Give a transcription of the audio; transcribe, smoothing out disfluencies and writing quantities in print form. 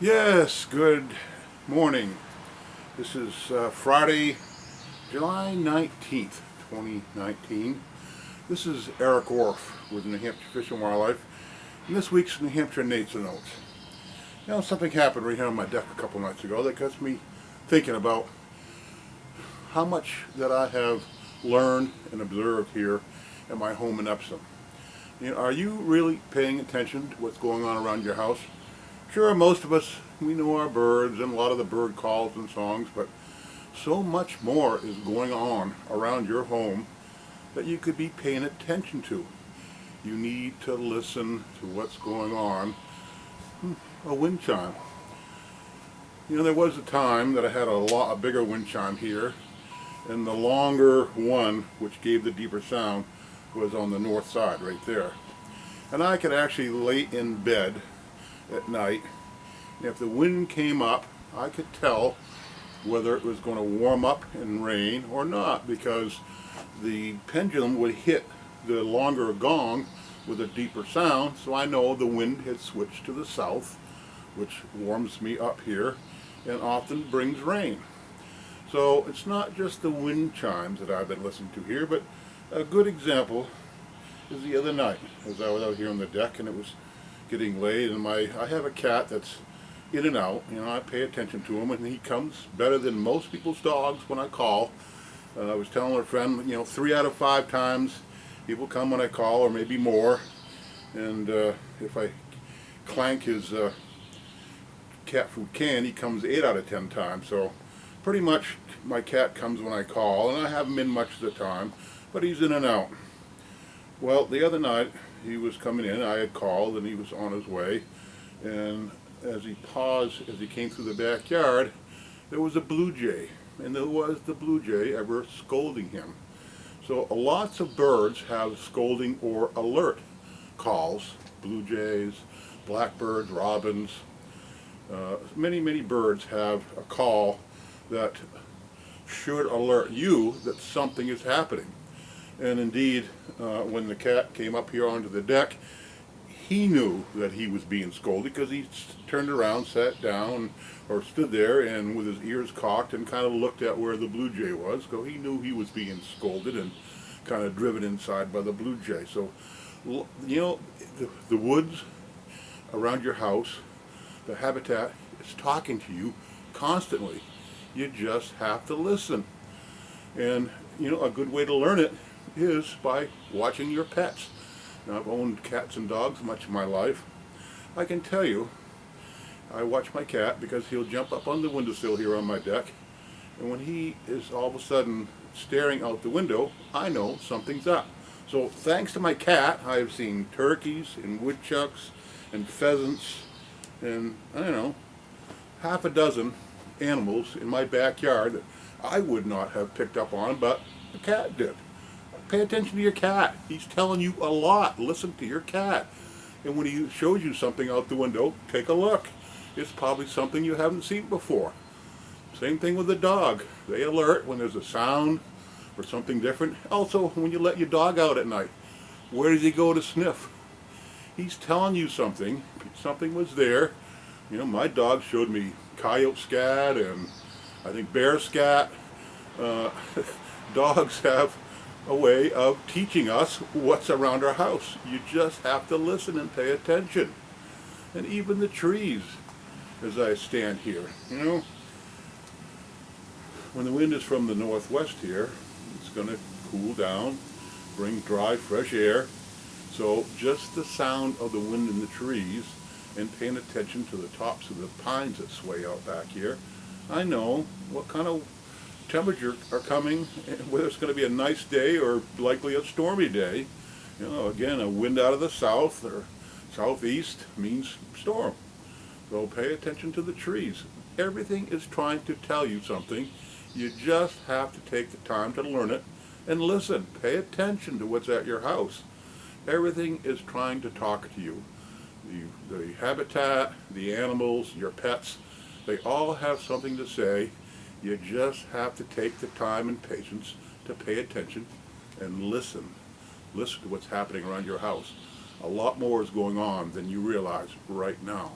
Yes, good morning. This is Friday, July 19th, 2019. This is Eric Orff with New Hampshire Fish and Wildlife, and this week's New Hampshire Nature Notes. Something happened right here on my deck a couple nights ago that got me thinking about how much that I have learned and observed here at my home in Epsom. Are you really paying attention to what's going on around your house? Sure, most of us, we know our birds and a lot of the bird calls and songs, but so much more is going on around your home that you could be paying attention to. You need to listen to what's going on. A wind chime. There was a time that I had a bigger wind chime here, and the longer one, which gave the deeper sound, was on the north side right there. And I could actually lay in bed at night, and if the wind came up, I could tell whether it was going to warm up and rain or not, because the pendulum would hit the longer gong with a deeper sound, so I know the wind had switched to the south, which warms me up here and often brings rain. So it's not just the wind chimes that I've been listening to here, but a good example is the other night as I was out here on the deck and it was getting late, and I have a cat that's in and out. I pay attention to him, and he comes better than most people's dogs when I call. I was telling a friend, 3 out of 5 times people come when I call, or maybe more. And if I clank his cat food can, he comes 8 out of 10 times. So pretty much my cat comes when I call, and I haven't been much of the time, but he's in and out. Well, the other night he was coming in, I had called, and he was on his way, and as he paused, as he came through the backyard, there was a blue jay, and there was the blue jay ever scolding him. So lots of birds have scolding or alert calls. Blue jays, blackbirds, robins, many birds have a call that should alert you that something is happening. And indeed, when the cat came up here onto the deck, he knew that he was being scolded because he turned around, sat down, or stood there and with his ears cocked and kind of looked at where the blue jay was. So he knew he was being scolded and kind of driven inside by the blue jay. So, the woods around your house, the habitat is talking to you constantly. You just have to listen. And, a good way to learn it is by watching your pets. Now, I've owned cats and dogs much of my life. I can tell you, I watch my cat because he'll jump up on the windowsill here on my deck, and when he is all of a sudden staring out the window, I know something's up. So thanks to my cat, I have seen turkeys and woodchucks and pheasants and, half a dozen animals in my backyard that I would not have picked up on, but the cat did. Pay attention to your cat. He's telling you a lot. Listen to your cat. And when he shows you something out the window, take a look. It's probably something you haven't seen before. Same thing with the dog. They alert when there's a sound or something different. Also, when you let your dog out at night, where does he go to sniff? He's telling you something. Something was there. My dog showed me coyote scat and I think bear scat. Dogs have a way of teaching us what's around our house. You just have to listen and pay attention. And even the trees, as I stand here, when the wind is from the northwest here, it's going to cool down, bring dry, fresh air. So just the sound of the wind in the trees and paying attention to the tops of the pines that sway out back here, I know what kind of temperature are coming, whether it's going to be a nice day or likely a stormy day. Again, a wind out of the south or southeast means storm. So pay attention to the trees. Everything is trying to tell you something. You just have to take the time to learn it and listen. Pay attention to what's at your house. Everything is trying to talk to you. The habitat, the animals, your pets, they all have something to say. You just have to take the time and patience to pay attention and listen. Listen to what's happening around your house. A lot more is going on than you realize right now.